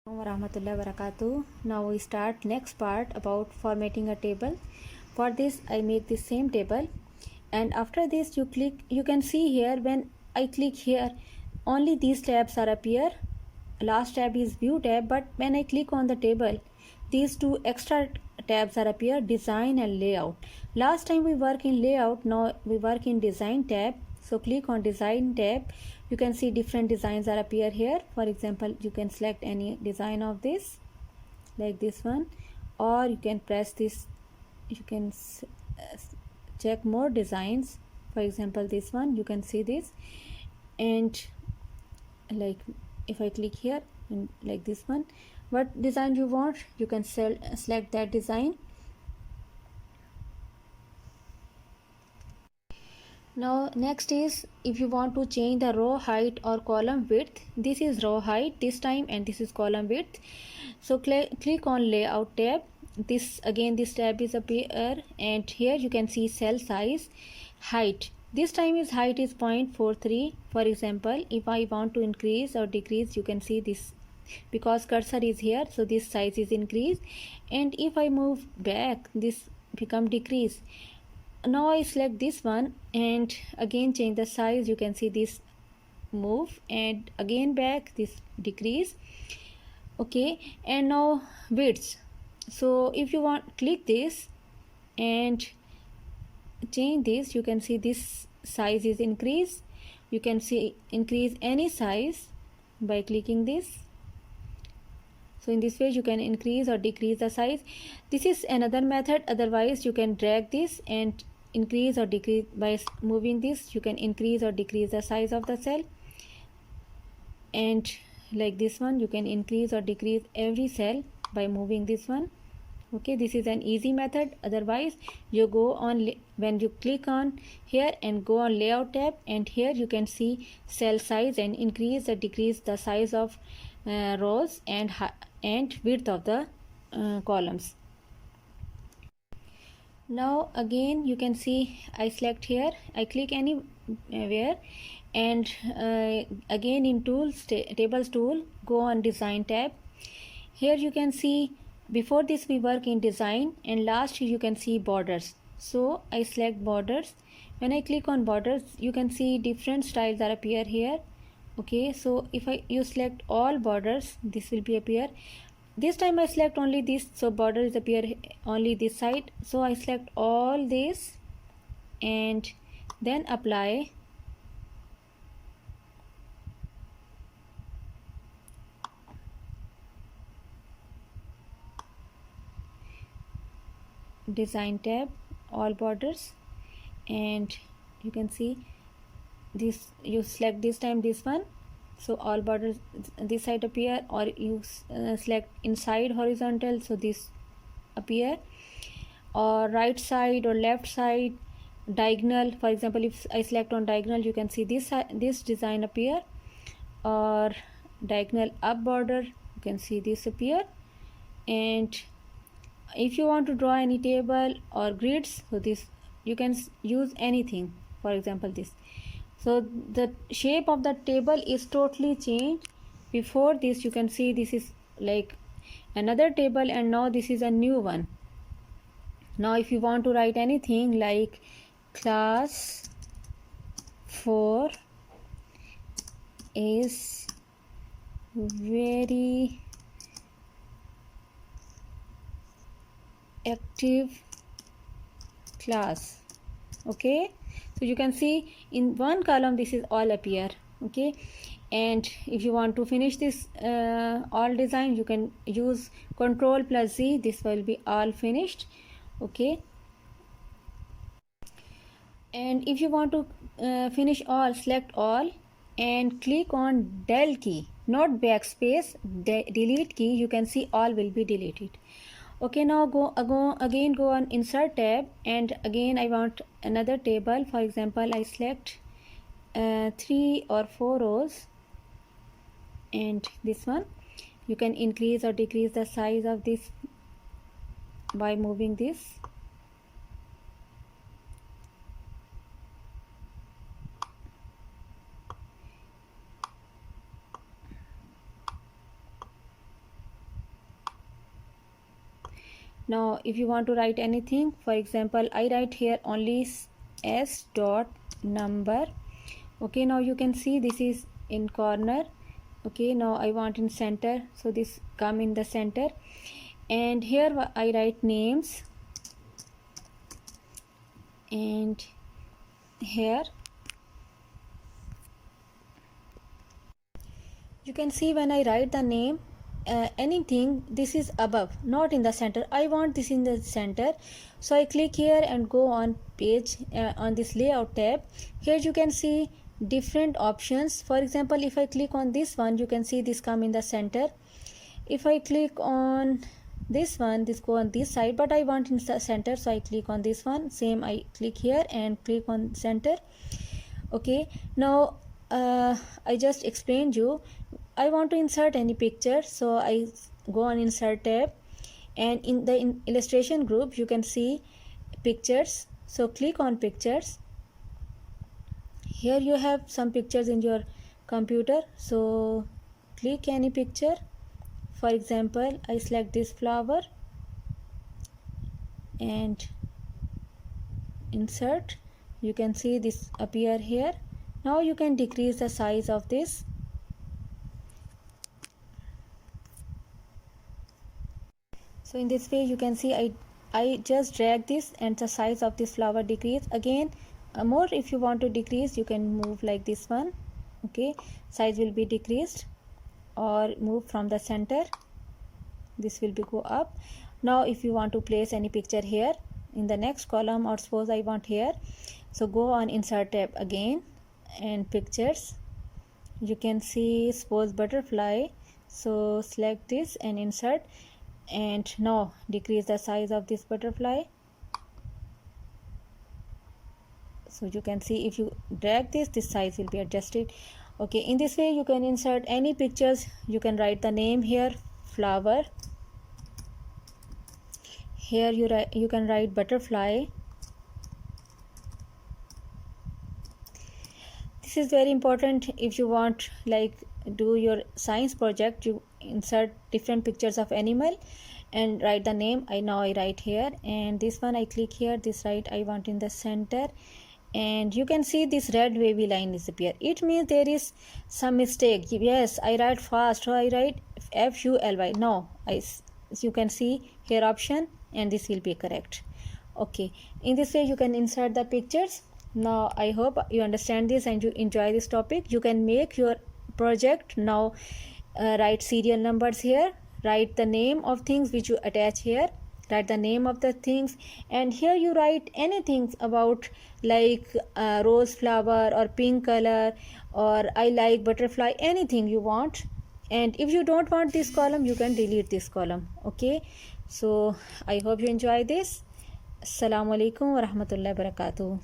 Warahmatullahi wabarakatuh. Now we start next part about formatting a table. For this I make the same table, and after this you can see here when I click here only these tabs are appear. Last tab is view tab, but when I click on the table these two extra tabs are appear, design and layout. Last time we work in layout, now we work in design tab. So click on design tab. You can see different designs are appear here. For example, you can select any design of this like this one, or you can press this, you can check more designs. For example, this one, you can see this, and like if I click here and like this one, what design you want, you can select that design. Now next is if you want to change the row height or column width. This is row height this time and this is column width. So click on layout tab. This tab is appear, and here you can see cell size, height. This time is height is 0.43. For example, if I want to increase or decrease, you can see this because cursor is here, so this size is increased, and if I move back this become decrease. Now I select this one and again change the size. You can see this move, and again back this decrease. Okay, and now width. So if you want, click this and change this. You can see this size is increased. You can see increase any size by clicking this. So in this way you can increase or decrease the size. This is another method. Otherwise you can drag this and increase or decrease by moving this. You can increase or decrease the size of the cell, and like this one you can increase or decrease every cell by moving this one. Okay, this is an easy method. Otherwise you go on when you click on here and go on layout tab, and here you can see cell size and increase or decrease the size of rows and width of the columns. Now again you can see I select here, I click anywhere, and again in tools, tables tool, go on design tab. Here you can see before this we work in design, and last you can see borders. So I select borders. When I click on borders you can see different styles are appear here. Okay, so if you select all borders, this will be appear. This time I select only this, so borders appear only this side. So I select all this and then apply. Design tab, all borders, and you can see this, you select this time this one, so all borders this side appear, or you select inside horizontal, so this appear, or right side or left side, diagonal. For example, if I select on diagonal, you can see this design appear, or diagonal up border, you can see this appear. And if you want to draw any table or grids, so this you can use anything. For example, this, so the shape of the table is totally changed. Before this you can see this is like another table, and now this is a new one. Now if you want to write anything like class 4 is very active class. Okay, so you can see in one column this is all appear. Okay, and if you want to finish this all design, you can use Ctrl+Z. This will be all finished. Okay, and if you want to finish all, select all and click on del key, not backspace, delete key. You can see all will be deleted. Okay, now go on insert tab, and again I want another table. For example, I select 3 or 4 rows, and this one you can increase or decrease the size of this by moving this. Now if you want to write anything, for example, I write here only s dot number. Okay, now you can see this is in corner. Okay, now I want in center, so this come in the center. And here I write names, and here you can see when I write the name, anything, this is above, not in the center. I want this in the center, so I click here and go on page, on this layout tab. Here you can see different options. For example, if I click on this one, you can see this come in the center. If I click on this one, this go on this side, but I want in the center, so I click on this one. Same, I click here and click on center. Okay, now I just explained you. I want to insert any picture, so I go on insert tab, and in the illustration group you can see pictures, so click on pictures. Here you have some pictures in your computer, so click any picture. For example, I select this flower and insert. You can see this appear here. Now you can decrease the size of this. So in this way you can see I just drag this and the size of this flower decrease. Again, more if you want to decrease, you can move like this one. Okay, size will be decreased, or move from the center, this will be go up. Now if you want to place any picture here in the next column, or suppose I want here, so go on insert tab again and pictures. You can see suppose butterfly, so select this and insert, and now decrease the size of this butterfly. So you can see if you drag this size will be adjusted. Okay, in this way you can insert any pictures. You can write the name here, flower. Here you can write butterfly. This is very important if you want like do your science project. You insert different pictures of animal and write the name. I write here, and this one I click here, this right I want in the center, and you can see this red wavy line is appear. It means there is some mistake. Yes, I write fast, so I write FULY. No, you can see here option, and this will be correct. Okay, in this way you can insert the pictures. Now I hope you understand this and you enjoy this topic. You can make your project. Now write serial numbers here, write the name of things which you attach here, write the name of the things, and here you write anything about like rose flower or pink color, or I like butterfly, anything you want. And if you don't want this column, you can delete this column. Okay, so I hope you enjoy this. Assalamu alaikum wa rahmatullahi wa barakatuh.